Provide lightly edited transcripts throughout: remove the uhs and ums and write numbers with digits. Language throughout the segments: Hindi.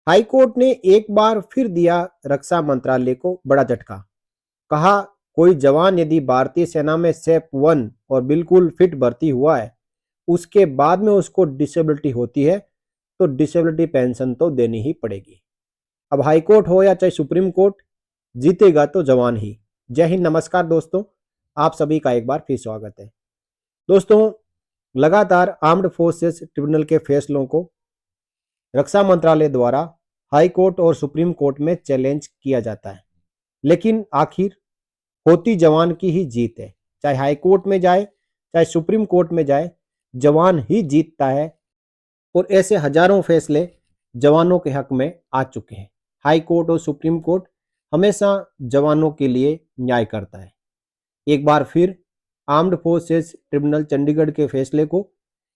हाईकोर्ट ने एक बार फिर दिया रक्षा मंत्रालय को बड़ा झटका। कहा, कोई जवान यदि भारतीय सेना में सेप 1 और बिल्कुल फिट भर्ती हुआ है, उसके बाद में उसको डिसेबिलिटी होती है, तो डिसेबिलिटी पेंशन तो देनी ही पड़ेगी। अब हाईकोर्ट हो या चाहे सुप्रीम कोर्ट, जीतेगा तो जवान ही। जय हिंद, नमस्कार दोस्तों, आप सभी का एक बार फिर स्वागत है। दोस्तों, लगातार आर्म्ड फोर्सेस ट्रिब्यूनल के फैसलों को रक्षा मंत्रालय द्वारा हाई कोर्ट और सुप्रीम कोर्ट में चैलेंज किया जाता है, लेकिन आखिर होती जवान की ही जीत है। चाहे हाई कोर्ट में जाए, चाहे सुप्रीम कोर्ट में जाए, जवान ही जीतता है। और ऐसे हजारों फैसले जवानों के हक में आ चुके हैं। हाई कोर्ट और सुप्रीम कोर्ट हमेशा जवानों के लिए न्याय करता है। एक बार फिर आर्म्ड फोर्सेस ट्रिब्यूनल चंडीगढ़ के फैसले को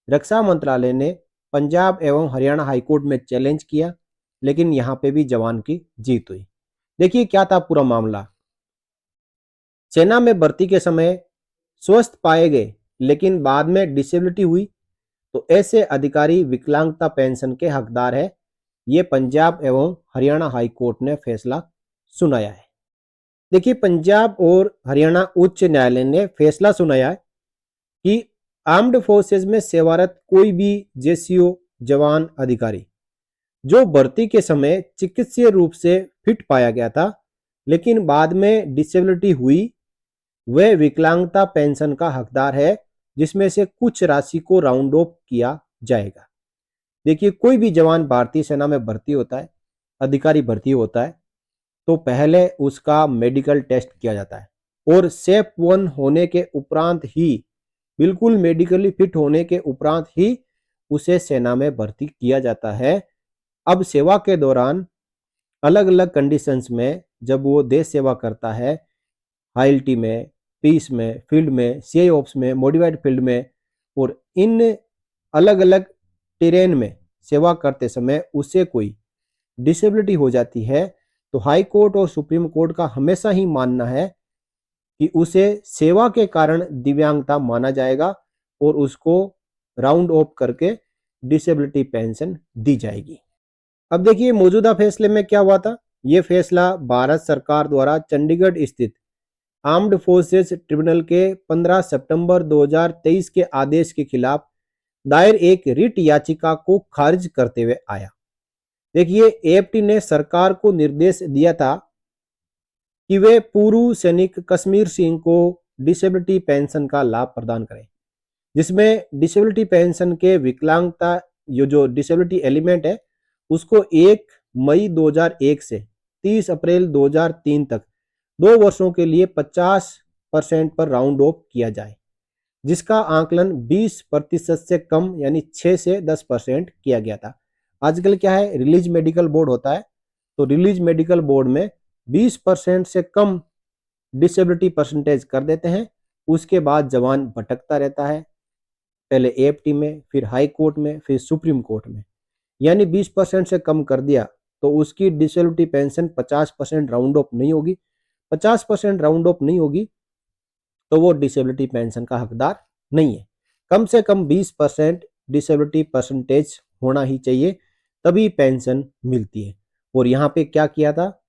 रक्षा मंत्रालय ने पंजाब एवं हरियाणा हाईकोर्ट में चैलेंज किया, लेकिन यहां पे भी जवान की जीत हुई। देखिए क्या था पूरा मामला। सेना में भर्ती के समय स्वस्थ पाए गए, लेकिन बाद में डिसेबिलिटी हुई, तो ऐसे अधिकारी विकलांगता पेंशन के हकदार है। ये पंजाब एवं हरियाणा हाईकोर्ट ने फैसला सुनाया है। देखिए, पंजाब और हरियाणा उच्च न्यायालय ने फैसला सुनाया है कि आर्म्ड फोर्सेस में सेवारत कोई भी जेसीओ जवान अधिकारी जो भर्ती के समय चिकित्सीय रूप से फिट पाया गया था, लेकिन बाद में डिसेबिलिटी हुई, वह विकलांगता पेंशन का हकदार है, जिसमें से कुछ राशि को राउंड ऑफ किया जाएगा। देखिए, कोई भी जवान भारतीय सेना में भर्ती होता है, अधिकारी भर्ती होता है, तो पहले उसका मेडिकल टेस्ट किया जाता है और सेप 1 होने के उपरांत ही, बिल्कुल मेडिकली फिट होने के उपरांत ही उसे सेना में भर्ती किया जाता है। अब सेवा के दौरान अलग अलग कंडीशंस में जब वो देश सेवा करता है, हाईएलटी में, पीस में, फील्ड में, सीआई ऑप्स में, मॉडिफाइड फील्ड में, और इन अलग अलग टेरेन में सेवा करते समय उसे कोई डिसेबिलिटी हो जाती है, तो हाई कोर्ट और सुप्रीम कोर्ट का हमेशा ही मानना है कि उसे सेवा के कारण दिव्यांगता माना जाएगा और उसको राउंड ऑफ करके डिसेबिलिटी पेंशन दी जाएगी। अब देखिए मौजूदा फैसले में क्या हुआ था। यह फैसला भारत सरकार द्वारा चंडीगढ़ स्थित आर्म्ड फोर्सेस ट्रिब्यूनल के 15 सितंबर 2023 के आदेश के खिलाफ दायर एक रिट याचिका को खारिज करते हुए आया। देखिए, एएफटी ने सरकार को निर्देश दिया था कि वे पूर्व सैनिक कश्मीर सिंह को डिसेबिलिटी पेंशन का लाभ प्रदान करें, जिसमें डिसेबिलिटी पेंशन के विकलांगता जो डिसेबिलिटी एलिमेंट है, उसको 1 मई 2001 से 30 अप्रैल 2003 तक 2 वर्षों के लिए 50% पर राउंड ऑफ किया जाए, जिसका आंकलन 20% से कम यानी 6 से 10% किया गया था। आजकल क्या है, रिलीज मेडिकल बोर्ड होता है, तो रिलीज मेडिकल बोर्ड में 20% से कम डिसेबिलिटी परसेंटेज कर देते हैं। उसके बाद जवान भटकता रहता है, पहले एएफटी में, फिर हाई कोर्ट में, फिर सुप्रीम कोर्ट में। यानी 20% से कम कर दिया तो उसकी डिसेबिलिटी पेंशन 50% राउंड ऑफ नहीं होगी। 50% राउंड ऑफ नहीं होगी तो वो डिसेबिलिटी पेंशन का हकदार नहीं है। कम से कम 20% डिसेबिलिटी परसेंटेज होना ही चाहिए, तभी पेंशन मिलती है। और यहाँ पे क्या किया था,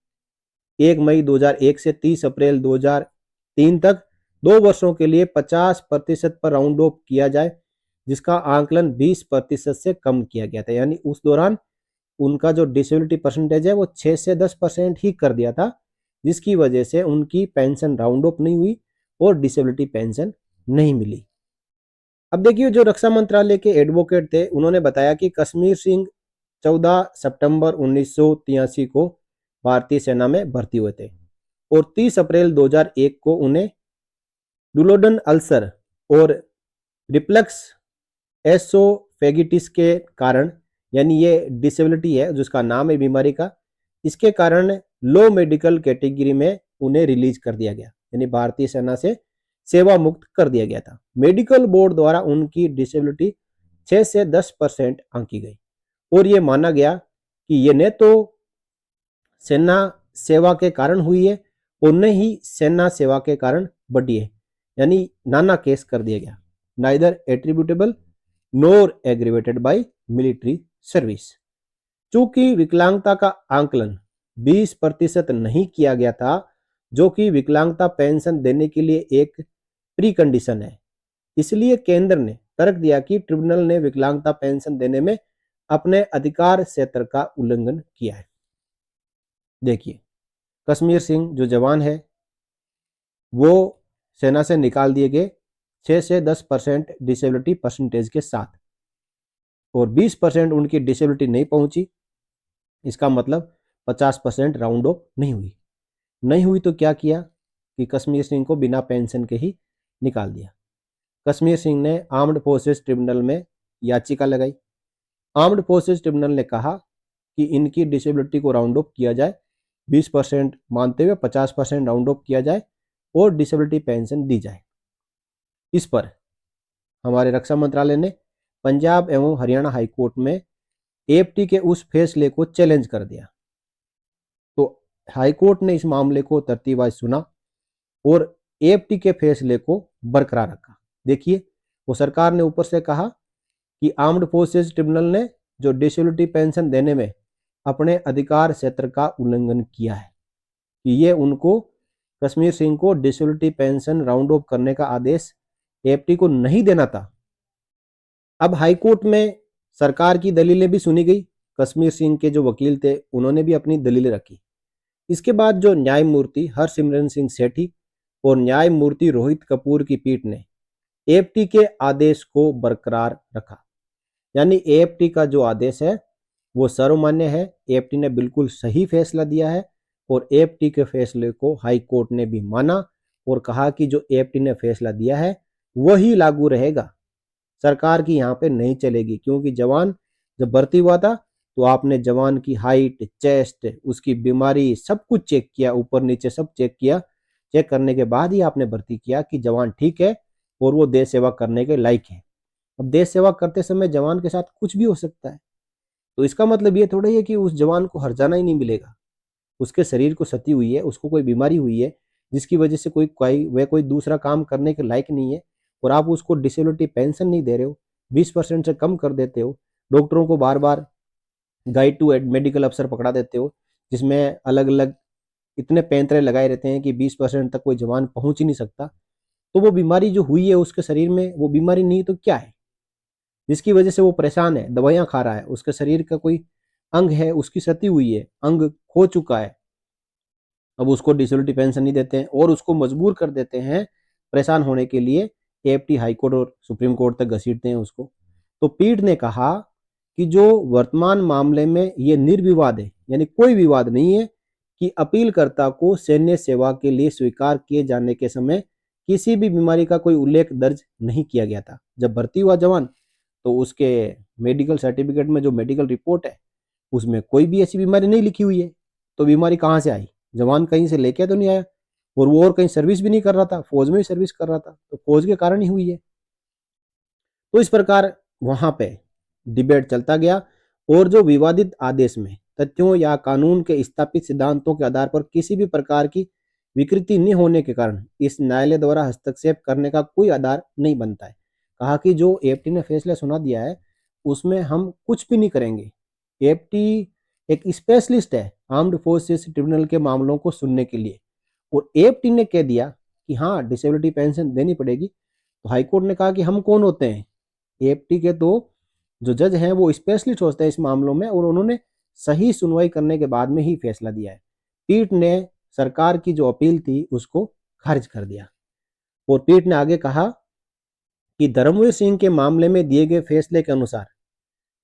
1 मई 2001 से 30 अप्रैल 2003 तक 2 वर्षों के लिए 50% पर राउंड ऑफ किया जाए, जिसका आंकलन 20% से कम किया गया था। यानी उस दौरान उनका जो डिसेबिलिटी परसेंटेज है वो 6 से 10% ही कर दिया था, जिसकी वजह से उनकी पेंशन राउंड ऑफ नहीं हुई और डिसेबिलिटी पेंशन नहीं मिली। अब देखिए, जो रक्षा मंत्रालय के एडवोकेट थे, उन्होंने बताया कि कश्मीर सिंह 14 सितंबर 1983 को भारतीय सेना में भर्ती हुए थे और 30 अप्रैल 2001 को उन्हें डुलोडन अल्सर और रिफ्लक्स एसोफेगिटिस के कारण, यानी ये डिसेबिलिटी है जिसका नाम है बीमारी का, इसके कारण लो मेडिकल कैटेगरी में उन्हें रिलीज कर दिया गया, यानी भारतीय सेना से सेवा मुक्त कर दिया गया था। मेडिकल बोर्ड द्वारा उनकी डिसेबिलिटी 6 से 10% आंकी गई और ये माना गया कि ये न तो सेना सेवा के कारण हुई है और न ही सेना सेवा के कारण बढ़ी है, यानी नाना केस कर दिया गया, नाइदर एट्रीब्यूटेबल नोर एग्रीवेटेड बाय मिलिट्री सर्विस। चूंकि विकलांगता का आंकलन 20% नहीं किया गया था, जो कि विकलांगता पेंशन देने के लिए एक प्री कंडीशन है, इसलिए केंद्र ने तर्क दिया कि ट्रिब्यूनल ने विकलांगता पेंशन देने में अपने अधिकार क्षेत्र का उल्लंघन किया है। देखिए, कश्मीर सिंह जो जवान है वो सेना से निकाल दिए गए 6 से 10% डिसेबिलिटी परसेंटेज के साथ, और 20% उनकी डिसेबिलिटी नहीं पहुंची। इसका मतलब 50% राउंड ऑफ नहीं हुई तो क्या किया कि कश्मीर सिंह को बिना पेंशन के ही निकाल दिया। कश्मीर सिंह ने आर्म्ड फोर्सेस ट्रिब्यूनल में याचिका लगाई। आर्म्ड फोर्सेस ट्रिब्यूनल ने कहा कि इनकी डिसेबिलिटी को राउंड ऑफ किया जाए, 20% मानते हुए 50% राउंड ऑफ किया जाए और डिसेबिलिटी पेंशन दी जाए। इस पर हमारे रक्षा मंत्रालय ने पंजाब एवं हरियाणा हाईकोर्ट में एएफटी के उस फैसले को चैलेंज कर दिया। तो हाईकोर्ट ने इस मामले को तरतीबवार सुना और एएफटी के फैसले को बरकरार रखा। देखिए, वो सरकार ने ऊपर से कहा कि आर्म्ड फोर्सेस ट्रिब्यूनल ने जो डिसेबिलिटी पेंशन देने में अपने अधिकार क्षेत्र का उल्लंघन किया है, कि ये उनको कश्मीर सिंह को डिसेबिलिटी पेंशन राउंड ऑफ करने का आदेश एएफटी को नहीं देना था। अब हाईकोर्ट में सरकार की दलीलें भी सुनी गई। कश्मीर सिंह के जो वकील थे उन्होंने भी अपनी दलीलें रखी। इसके बाद जो न्यायमूर्ति हरसिमरन सिंह सेठी और न्यायमूर्ति रोहित कपूर की पीठ ने एएफटी के आदेश को बरकरार रखा। यानी एएफटी का जो आदेश है वो सर्वमान्य है। एएफटी ने बिल्कुल सही फैसला दिया है और एएफटी के फैसले को हाई कोर्ट ने भी माना और कहा कि जो एएफटी ने फैसला दिया है वही लागू रहेगा, सरकार की यहाँ पे नहीं चलेगी। क्योंकि जवान जब भर्ती हुआ था तो आपने जवान की हाइट, चेस्ट, उसकी बीमारी सब कुछ चेक किया, ऊपर नीचे सब चेक किया। चेक करने के बाद ही आपने भर्ती किया कि जवान ठीक है और वो देश सेवा करने के लायक है। अब देश सेवा करते समय जवान के साथ कुछ भी हो सकता है, तो इसका मतलब ये थोड़ा ही है कि उस जवान को हर्जाना ही नहीं मिलेगा। उसके शरीर को क्षति हुई है, उसको कोई बीमारी हुई है जिसकी वजह से वह कोई दूसरा काम करने के लायक नहीं है, और आप उसको डिसेबिलिटी पेंशन नहीं दे रहे हो, 20% से कम कर देते हो। डॉक्टरों को बार बार गाइड टू मेडिकल अफसर पकड़ा देते हो, जिसमें अलग अलग इतने पैंतरे लगाए रहते हैं कि 20% तक कोई जवान पहुंच ही नहीं सकता। तो वो बीमारी जो हुई है उसके शरीर में, वो बीमारी नहीं तो क्या है जिसकी वजह से वो परेशान है, दवाइयां खा रहा है, उसके शरीर का कोई अंग है, उसकी क्षति हुई है, अंग खो चुका है। अब उसको डिसेबिलिटी पेंशन नहीं देते हैं और उसको मजबूर कर देते हैं परेशान होने के लिए, एएफटी हाईकोर्ट और सुप्रीम कोर्ट तक घसीटते हैं उसको। तो पीठ ने कहा कि जो वर्तमान मामले में ये निर्विवाद है, यानी कोई विवाद नहीं है कि अपीलकर्ता को सैन्य सेवा के लिए स्वीकार किए जाने के समय किसी भी बीमारी का कोई उल्लेख दर्ज नहीं किया गया था। जब भर्ती हुआ जवान तो उसके मेडिकल सर्टिफिकेट में जो मेडिकल रिपोर्ट है उसमें कोई भी ऐसी बीमारी नहीं लिखी हुई है। तो बीमारी कहाँ से आई? जवान कहीं से लेके तो नहीं आया, और वो और कहीं सर्विस भी नहीं कर रहा था, फौज में ही सर्विस कर रहा था, तो फौज के कारण ही हुई है। तो इस प्रकार वहां पे डिबेट चलता गया और जो विवादित आदेश में तथ्यों या कानून के स्थापित सिद्धांतों के आधार पर किसी भी प्रकार की विकृति नहीं होने के कारण इस न्यायालय द्वारा हस्तक्षेप करने का कोई आधार नहीं बनता है। कहा कि जो एएफटी ने फैसला सुना दिया है उसमें हम कुछ भी नहीं करेंगे। एएफटी एक स्पेशलिस्ट है आर्म्ड फोर्सेस ट्रिब्यूनल के मामलों को सुनने के लिए, और एएफटी ने कह दिया कि हाँ डिसेबिलिटी पेंशन देनी पड़ेगी। तो हाईकोर्ट ने कहा कि हम कौन होते हैं? एएफटी के तो जो जज हैं वो स्पेशलिस्ट होते हैं इस मामलों में, और उन्होंने सही सुनवाई करने के बाद में ही फैसला दिया है। पीठ ने सरकार की जो अपील थी उसको खारिज कर दिया, और पीठ ने आगे कहा कि धर्मवीर सिंह के मामले में दिए गए फैसले के अनुसार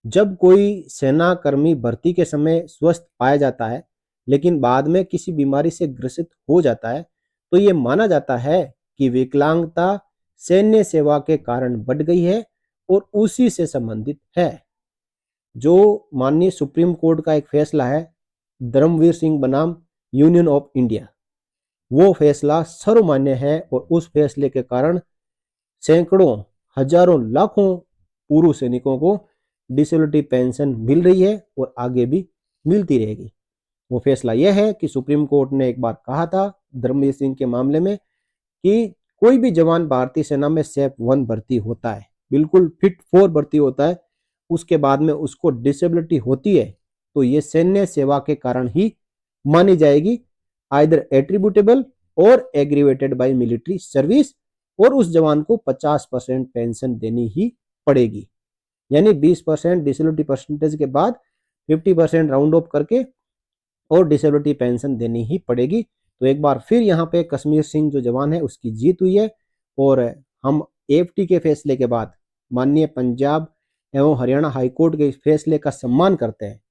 जब कोई सेना कर्मी भर्ती के समय स्वस्थ पाया जाता है लेकिन बाद में किसी बीमारी से ग्रसित हो जाता है तो ये माना जाता है कि विकलांगता सैन्य सेवा के कारण बढ़ गई है और उसी से संबंधित है। जो माननीय सुप्रीम कोर्ट का एक फैसला है धर्मवीर सिंह बनाम यूनियन ऑफ इंडिया, वो फैसला सर्वमान्य है और उस फैसले के कारण सैकड़ों, हजारों, लाखों पूर्व सैनिकों को डिसेबिलिटी पेंशन मिल रही है और आगे भी मिलती रहेगी। वो फैसला यह है कि सुप्रीम कोर्ट ने एक बार कहा था धर्मवीर सिंह के मामले में कि कोई भी जवान भारतीय सेना में सेफ 1 भर्ती होता है, बिल्कुल फिट 4 भर्ती होता है, उसके बाद में उसको डिसेबिलिटी होती है तो ये सैन्य सेवा के कारण ही मानी जाएगी, आइदर एट्रीब्यूटेबल और एग्रीवेटेड बाय मिलिट्री सर्विस, और उस जवान को 50% पेंशन देनी ही पड़ेगी। यानी 20% डिसेबिलिटी परसेंटेज के बाद 50% राउंड ऑफ करके और डिसेबिलिटी पेंशन देनी ही पड़ेगी। तो एक बार फिर यहाँ पे कश्मीर सिंह जो जवान है उसकी जीत हुई है, और हम एफटी के फैसले के बाद माननीय पंजाब एवं हरियाणा हाईकोर्ट के फैसले का सम्मान करते हैं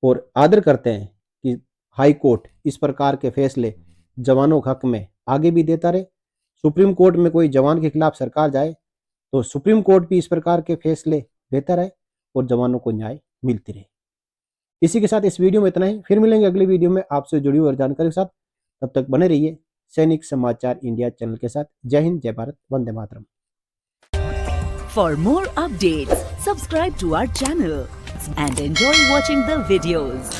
और आदर करते हैं कि हाई कोर्ट इस प्रकार के फैसले जवानों के हक में आगे भी देता रहे। सुप्रीम कोर्ट में कोई जवान के खिलाफ सरकार जाए तो सुप्रीम कोर्ट भी इस प्रकार के फैसले देता रहे और जवानों को न्याय मिलती रहे। इसी के साथ इस वीडियो में इतना ही, फिर मिलेंगे अगली वीडियो में आपसे जुड़ी हुई जानकारी के साथ। तब तक बने रहिए सैनिक समाचार इंडिया चैनल के साथ। जय हिंद, जय Bharat, Vande Mataram. For more updates, subscribe to our channel and enjoy watching the videos.